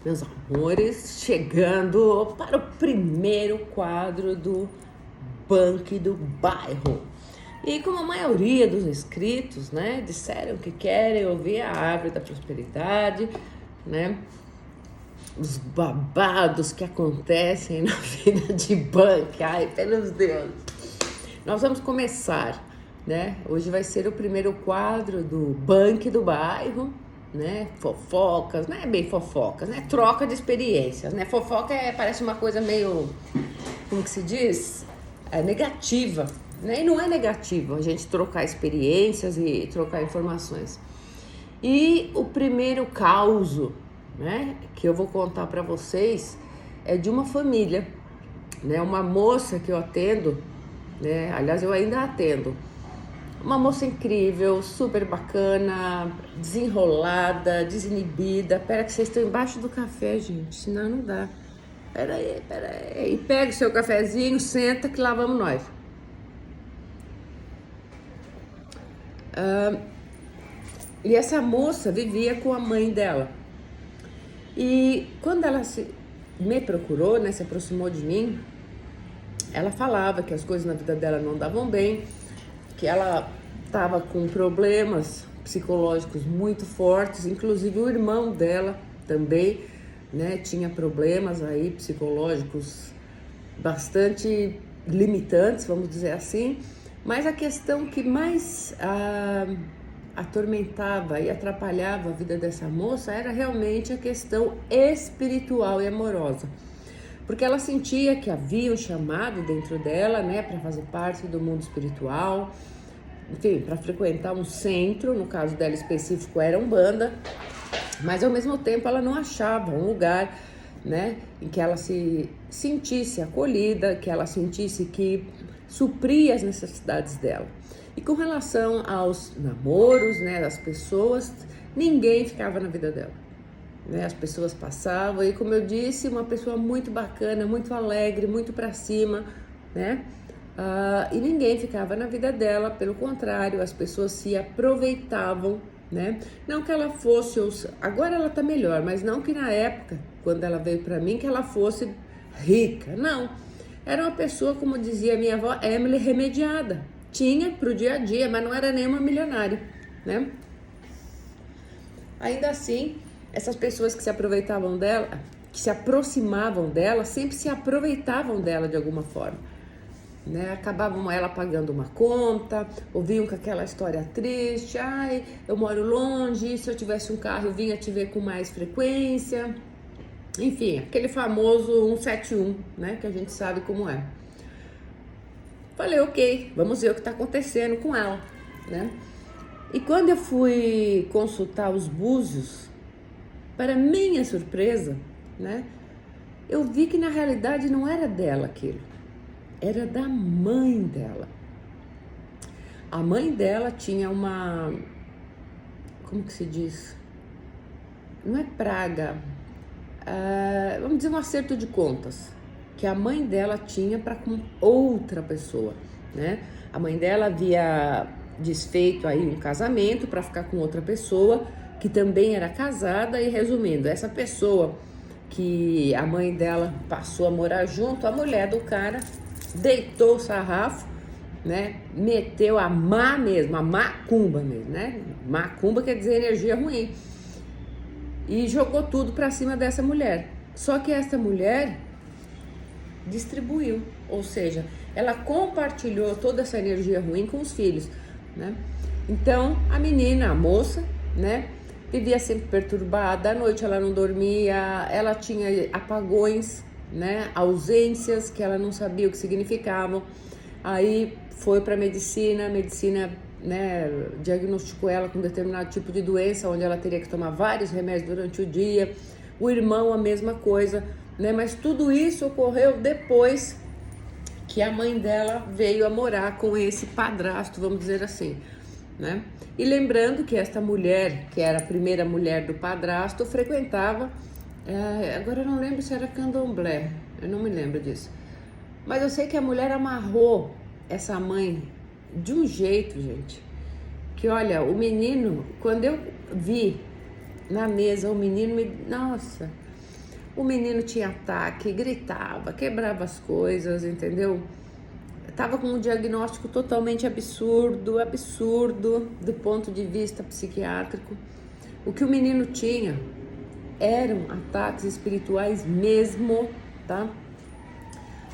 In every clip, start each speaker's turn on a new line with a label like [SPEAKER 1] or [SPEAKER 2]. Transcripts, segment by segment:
[SPEAKER 1] Meus amores, chegando para o primeiro quadro do Banque do Bairro. E como a maioria dos inscritos, né, disseram que querem ouvir a árvore da prosperidade, né, os babados que acontecem na vida de Banque, ai, pelos deuses. Nós vamos começar, né, hoje vai ser o primeiro quadro do Banque do Bairro, né, fofocas, não é bem fofocas, né, troca de experiências, né, fofoca parece uma coisa meio, como que se diz, negativa, né, e não é negativo a gente trocar experiências e trocar informações. E o primeiro caso, né, que eu vou contar para vocês é de uma família, né, uma moça que eu atendo, né, aliás eu ainda atendo. Uma moça incrível, super bacana, desenrolada, desinibida. Pera que vocês estão embaixo do café, gente, senão não dá. Pera aí. Pega o seu cafezinho, senta que lá vamos nós. E essa moça vivia com a mãe dela. E quando ela me procurou, né, se aproximou de mim, ela falava que as coisas na vida dela não davam bem, que ela estava com problemas psicológicos muito fortes, inclusive o irmão dela também, né, tinha problemas aí psicológicos bastante limitantes, vamos dizer assim, mas a questão que mais atormentava e atrapalhava a vida dessa moça era realmente a questão espiritual e amorosa. Porque ela sentia que havia um chamado dentro dela, né, para fazer parte do mundo espiritual, enfim, para frequentar um centro, no caso dela específico era Umbanda, mas ao mesmo tempo ela não achava um lugar, né, em que ela se sentisse acolhida, que ela sentisse que supria as necessidades dela. E com relação aos namoros, né, das pessoas, ninguém ficava na vida dela. Né, as pessoas passavam e, como eu disse, uma pessoa muito bacana, muito alegre, muito pra cima, né? E ninguém ficava na vida dela, pelo contrário, as pessoas se aproveitavam, né? Não que ela fosse, agora ela tá melhor, mas não que na época, quando ela veio pra mim, que ela fosse rica, não. Era uma pessoa, como dizia minha avó, Emily, remediada. Tinha pro dia a dia, mas não era nenhuma milionária, né? Ainda assim, essas pessoas que se aproveitavam dela, que se aproximavam dela, sempre se aproveitavam dela de alguma forma, né? Acabavam ela pagando uma conta, ouviam com aquela história triste, ai, eu moro longe, se eu tivesse um carro eu vinha te ver com mais frequência, enfim, aquele famoso 171, né, que a gente sabe como é. Falei, ok, vamos ver o que está acontecendo com ela, né? E quando eu fui consultar os búzios, para minha surpresa, né, eu vi que na realidade não era dela aquilo, era da mãe dela. A mãe dela tinha uma, como que se diz? Não é praga, vamos dizer um acerto de contas, que a mãe dela tinha para com outra pessoa, né? A mãe dela havia desfeito aí um casamento para ficar com outra pessoa, que também era casada, e resumindo, essa pessoa que a mãe dela passou a morar junto, a mulher do cara deitou o sarrafo, né, meteu a mesmo, a macumba mesmo, né, macumba quer dizer energia ruim, e jogou tudo pra cima dessa mulher. Só que essa mulher distribuiu, ou seja, ela compartilhou toda essa energia ruim com os filhos, né. Então a menina, a moça, né, vivia sempre perturbada, à noite ela não dormia, ela tinha apagões, né, ausências que ela não sabia o que significavam. Aí foi para medicina, né, diagnosticou ela com determinado tipo de doença, onde ela teria que tomar vários remédios durante o dia. O irmão a mesma coisa, né, mas tudo isso ocorreu depois que a mãe dela veio a morar com esse padrasto, vamos dizer assim, né? E lembrando que esta mulher, que era a primeira mulher do padrasto, frequentava, agora eu não lembro se era candomblé, eu não me lembro disso, Mas eu sei que a mulher amarrou essa mãe de um jeito, gente, que olha, o menino, quando eu vi na mesa, o menino nossa, o menino tinha ataque, gritava, quebrava as coisas, entendeu? Tava com um diagnóstico totalmente absurdo do ponto de vista psiquiátrico. O que o menino tinha eram ataques espirituais mesmo, tá?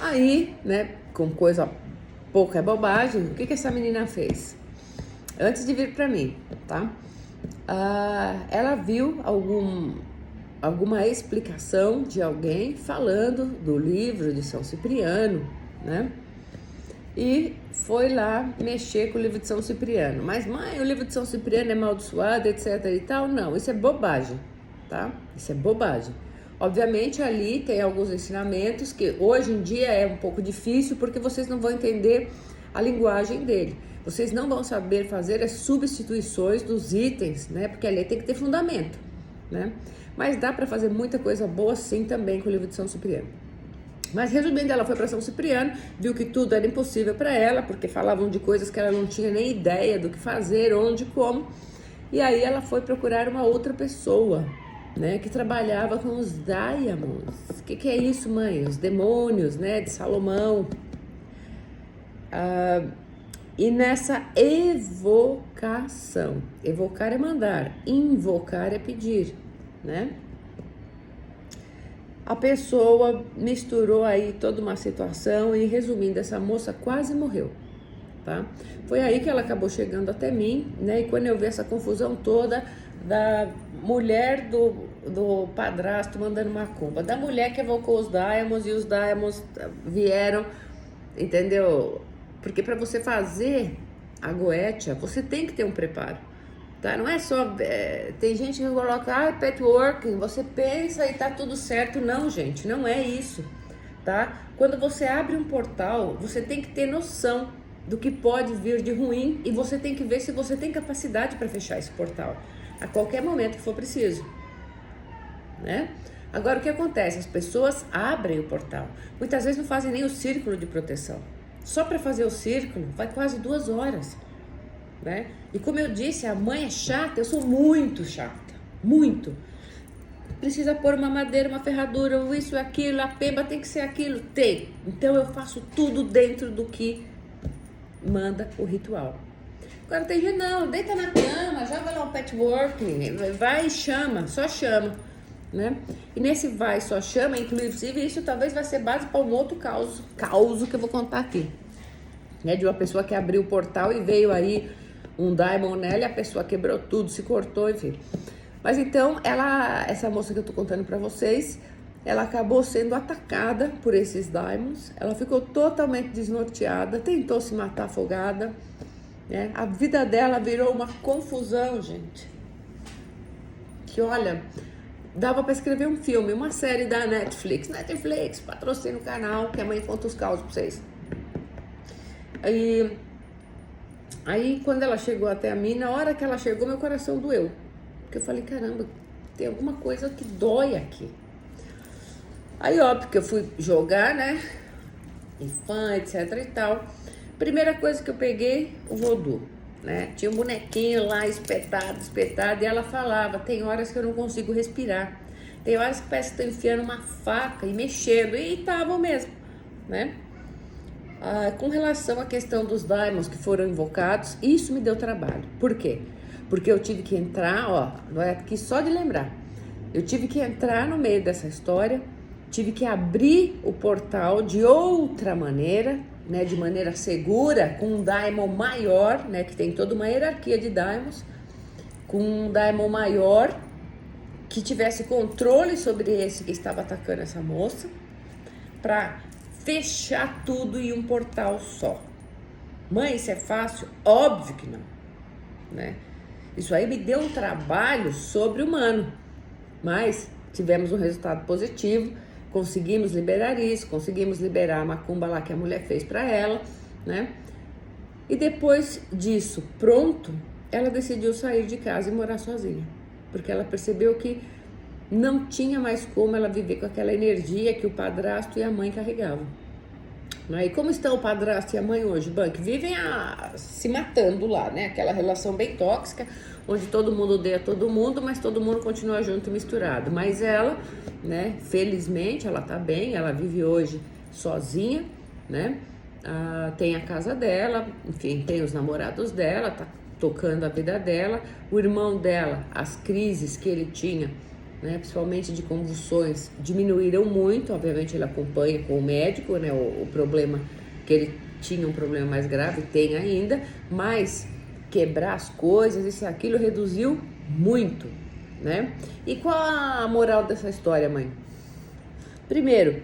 [SPEAKER 1] Aí, né, com coisa pouca bobagem, o que essa menina fez? Antes de vir pra mim, tá? Ela viu alguma explicação de alguém falando do livro de São Cipriano, né? E foi lá mexer com o livro de São Cipriano. Mas, mãe, o livro de São Cipriano é amaldiçoado, etc e tal. Não, isso é bobagem, tá? Isso é bobagem. Obviamente, ali tem alguns ensinamentos que hoje em dia é um pouco difícil porque vocês não vão entender a linguagem dele. Vocês não vão saber fazer as substituições dos itens, né? Porque ali tem que ter fundamento, né? Mas dá para fazer muita coisa boa sim também com o livro de São Cipriano. Mas resumindo, ela foi para São Cipriano, viu que tudo era impossível para ela, porque falavam de coisas que ela não tinha nem ideia do que fazer, onde, como. E aí ela foi procurar uma outra pessoa, né, que trabalhava com os diamonds. O que é isso, mãe? Os demônios, né, de Salomão. E nessa evocação, evocar é mandar, invocar é pedir, né? A pessoa misturou aí toda uma situação e, resumindo, essa moça quase morreu, tá? Foi aí que ela acabou chegando até mim, né? E quando eu vi essa confusão toda da mulher do padrasto mandando macumba, da mulher que evocou os diamonds e os diamonds vieram, entendeu? Porque para você fazer a goetia, você tem que ter um preparo. Tá? Não é só, tem gente que coloca, patchworking, você pensa e tá tudo certo. Não, gente, não é isso, tá? Quando você abre um portal, você tem que ter noção do que pode vir de ruim e você tem que ver se você tem capacidade para fechar esse portal a qualquer momento que for preciso, né? Agora, o que acontece? As pessoas abrem o portal, muitas vezes não fazem nem o círculo de proteção. Só para fazer o círculo vai quase 2 horas. Né? E como eu disse, a mãe é chata, eu sou muito chata, muito. Precisa pôr uma madeira, uma ferradura, isso, aquilo, a pemba tem que ser aquilo, tem. Então eu faço tudo dentro do que manda o ritual. Agora tem gente, não, deita na cama, joga lá um patchwork, vai e chama, só chama, né? E nesse vai, só chama, inclusive isso talvez vai ser base para um outro caos que eu vou contar aqui. Né? De uma pessoa que abriu o portal e veio aí um diamond nela e a pessoa quebrou tudo, se cortou, enfim. Mas então, essa moça que eu tô contando pra vocês, ela acabou sendo atacada por esses diamonds, ela ficou totalmente desnorteada, tentou se matar afogada, né? A vida dela virou uma confusão, gente. Que olha, dava pra escrever um filme, uma série da Netflix. Netflix, patrocina o canal, que a mãe conta os causos pra vocês. Aí, quando ela chegou até a mim, na hora que ela chegou, meu coração doeu. Porque eu falei, caramba, tem alguma coisa que dói aqui. Aí, óbvio que eu fui jogar, né? Ifã, etc e tal. Primeira coisa que eu peguei, o voodoo, né? Tinha um bonequinho lá espetado, e ela falava, tem horas que eu não consigo respirar. Tem horas que parece que estou enfiando uma faca e mexendo. E estavam mesmo, né? Com relação à questão dos diamonds que foram invocados, isso me deu trabalho. Por quê? Porque eu tive que entrar, ó, não é aqui só de lembrar. Eu tive que entrar no meio dessa história, tive que abrir o portal de outra maneira, né, de maneira segura, com um diamond maior, né, que tem toda uma hierarquia de diamonds, com um diamond maior que tivesse controle sobre esse que estava atacando essa moça, para fechar tudo em um portal só. Mãe, isso é fácil? Óbvio que não, né? Isso aí me deu um trabalho sobre-humano, mas tivemos um resultado positivo, conseguimos liberar isso, conseguimos liberar a macumba lá que a mulher fez para ela, né? E depois disso, pronto, ela decidiu sair de casa e morar sozinha, porque ela percebeu que não tinha mais como ela viver com aquela energia que o padrasto e a mãe carregavam. Né? E como estão o padrasto e a mãe hoje, Bank? Vivem se matando lá, né? Aquela relação bem tóxica, onde todo mundo odeia todo mundo, mas todo mundo continua junto e misturado. Mas ela, né, felizmente, ela tá bem, ela vive hoje sozinha, né? Tem a casa dela, enfim, tem os namorados dela, tá tocando a vida dela. O irmão dela, as crises que ele tinha, né, principalmente de convulsões, diminuíram muito. Obviamente ele acompanha com o médico, né, o problema que ele tinha, um problema mais grave, tem ainda, mas quebrar as coisas, isso e aquilo reduziu muito, né? E qual a moral dessa história, mãe? Primeiro,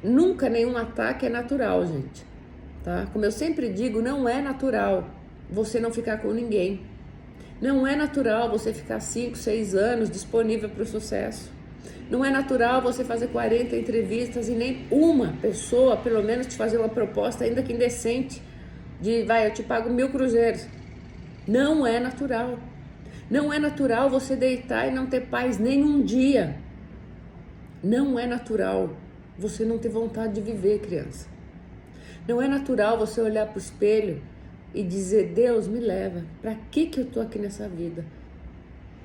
[SPEAKER 1] nunca nenhum ataque é natural, gente, tá? Como eu sempre digo, não é natural você não ficar com ninguém. Não é natural você ficar 5, 6 anos disponível para o sucesso. Não é natural você fazer 40 entrevistas e nem uma pessoa, pelo menos, te fazer uma proposta, ainda que indecente, de, vai, eu te pago 1.000 cruzeiros. Não é natural. Não é natural você deitar e não ter paz nenhum dia. Não é natural você não ter vontade de viver, criança. Não é natural você olhar para o espelho e dizer, Deus, me leva, para que eu tô aqui nessa vida?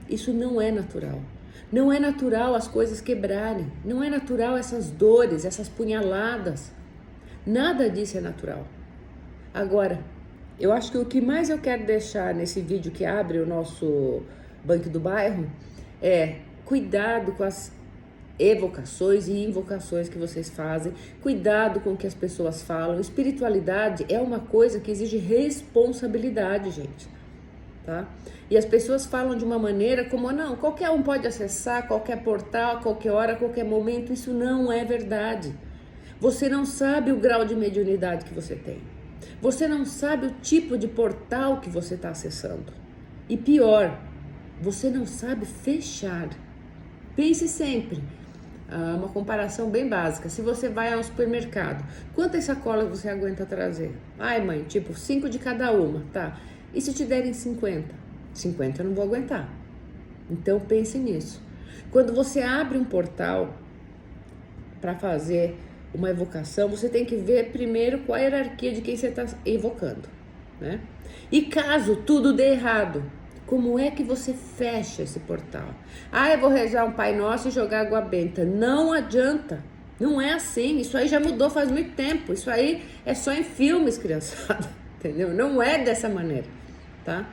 [SPEAKER 1] Isso não é natural. Não é natural as coisas quebrarem, não é natural essas dores, essas punhaladas. Nada disso é natural. Agora, eu acho que o que mais eu quero deixar nesse vídeo que abre o nosso Banco do Bairro é cuidado com as evocações e invocações que vocês fazem, cuidado com o que as pessoas falam. Espiritualidade é uma coisa que exige responsabilidade, gente, tá? E as pessoas falam de uma maneira como, não, qualquer um pode acessar, qualquer portal, qualquer hora, qualquer momento. Isso não é verdade. Você não sabe o grau de mediunidade que você tem. Você não sabe o tipo de portal que você está acessando. E pior, você não sabe fechar. Pense sempre. Uma comparação bem básica. Se você vai ao supermercado, quantas sacolas você aguenta trazer? Ai, mãe, tipo 5 de cada uma, tá? E se te derem 50? 50 eu não vou aguentar. Então pense nisso. Quando você abre um portal para fazer uma evocação, você tem que ver primeiro qual a hierarquia de quem você está evocando, né? E caso tudo dê errado, como é que você fecha esse portal? Ah, eu vou rezar um Pai Nosso e jogar água benta. Não adianta. Não é assim. Isso aí já mudou faz muito tempo. Isso aí é só em filmes, criançada. Entendeu? Não é dessa maneira, tá?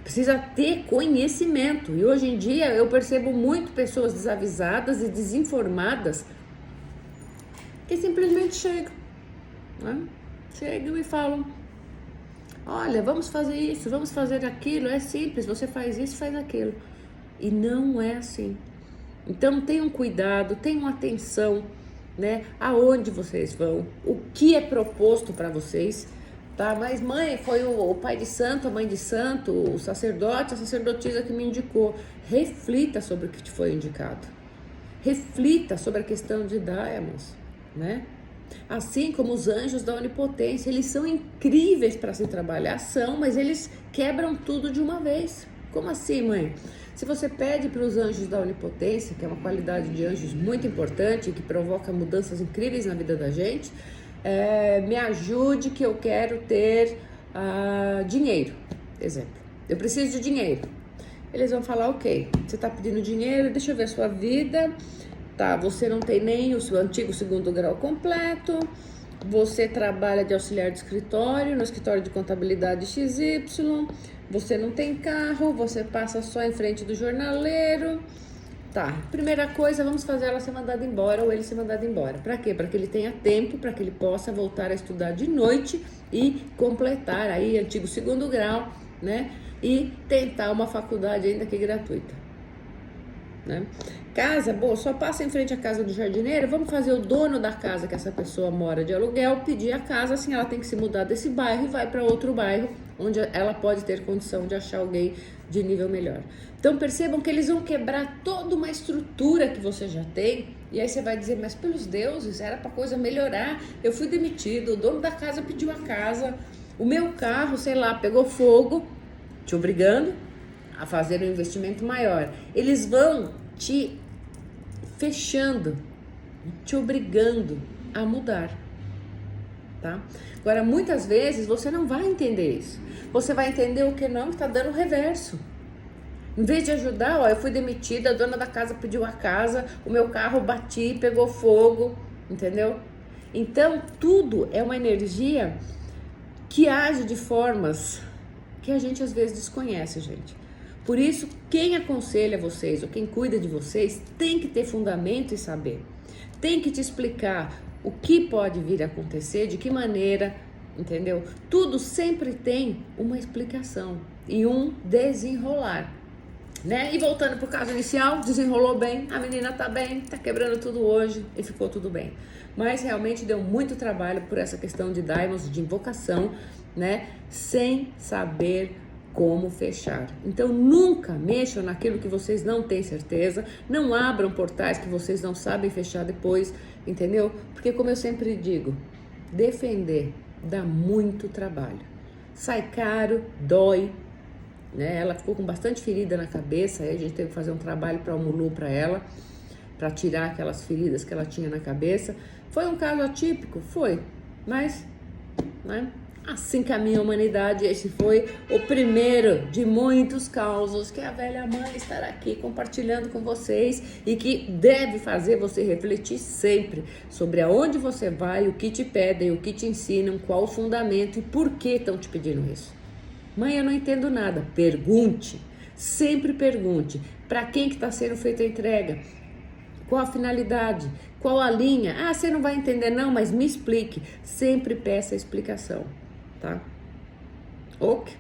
[SPEAKER 1] Precisa ter conhecimento. E hoje em dia eu percebo muito pessoas desavisadas e desinformadas que simplesmente chegam, né? Chegam e falam, olha, vamos fazer isso, vamos fazer aquilo, é simples, você faz isso, faz aquilo. E não é assim. Então tenham cuidado, tenham atenção, né? Aonde vocês vão, o que é proposto para vocês, tá? Mas mãe, foi o pai de santo, a mãe de santo, o sacerdote, a sacerdotisa que me indicou. Reflita sobre o que te foi indicado. Reflita sobre a questão de diamonds, né? Assim como os anjos da onipotência, eles são incríveis para se trabalhar, são, mas eles quebram tudo de uma vez. Como assim, mãe? Se você pede para os anjos da onipotência, que é uma qualidade de anjos muito importante, que provoca mudanças incríveis na vida da gente, me ajude que eu quero ter dinheiro, exemplo. Eu preciso de dinheiro. Eles vão falar, ok, você está pedindo dinheiro, deixa eu ver a sua vida. Tá, você não tem nem o seu antigo 2º grau completo, você trabalha de auxiliar de escritório, no escritório de contabilidade XY, você não tem carro, você passa só em frente do jornaleiro. Tá, primeira coisa, vamos fazer ela ser mandada embora ou ele ser mandado embora. Pra quê? Para que ele tenha tempo, para que ele possa voltar a estudar de noite e completar aí antigo 2º grau, né? E tentar uma faculdade ainda que gratuita, né? Casa, boa, só passa em frente à casa do jardineiro, vamos fazer o dono da casa que essa pessoa mora de aluguel pedir a casa, assim ela tem que se mudar desse bairro e vai para outro bairro onde ela pode ter condição de achar alguém de nível melhor. Então percebam que eles vão quebrar toda uma estrutura que você já tem, e aí você vai dizer, mas pelos deuses, era para coisa melhorar, eu fui demitido, o dono da casa pediu a casa, o meu carro, sei lá, pegou fogo, te obrigando a fazer um investimento maior. Eles vão te fechando, te obrigando a mudar. tá? Agora, muitas vezes você não vai entender isso. Você vai entender o que não está dando o reverso. Em vez de ajudar, ó, eu fui demitida, a dona da casa pediu a casa, o meu carro bati, pegou fogo, entendeu? Então, tudo é uma energia que age de formas que a gente às vezes desconhece, gente. Por isso, quem aconselha vocês ou quem cuida de vocês tem que ter fundamento e saber. Tem que te explicar o que pode vir a acontecer, de que maneira, entendeu? Tudo sempre tem uma explicação e um desenrolar, né? E voltando pro caso inicial, desenrolou bem, a menina tá bem, tá quebrando tudo hoje e ficou tudo bem. Mas realmente deu muito trabalho por essa questão de daimons, de invocação, né? Sem saber como fechar. Então nunca mexam naquilo que vocês não têm certeza, não abram portais que vocês não sabem fechar depois, entendeu? Porque como eu sempre digo, defender dá muito trabalho. Sai caro, dói, né? Ela ficou com bastante ferida na cabeça, aí a gente teve que fazer um trabalho para o Mulu para ela, para tirar aquelas feridas que ela tinha na cabeça. Foi um caso atípico? Foi, mas, né? Assim caminha a humanidade. Esse foi o primeiro de muitos causos que a velha mãe estará aqui compartilhando com vocês e que deve fazer você refletir sempre sobre aonde você vai, o que te pedem, o que te ensinam, qual o fundamento e por que estão te pedindo isso. Mãe, eu não entendo nada. Pergunte, sempre pergunte. Para quem que está sendo feita a entrega? Qual a finalidade? Qual a linha? Ah, você não vai entender não, mas me explique. Sempre peça explicação, tá? Ok?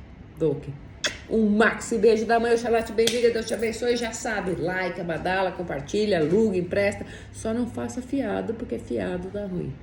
[SPEAKER 1] Um maxi beijo da mãe, Oxalá te bendiga, Deus te abençoe. Já sabe, like, abadala, compartilha, aluga, empresta. Só não faça fiado, porque fiado dá ruim.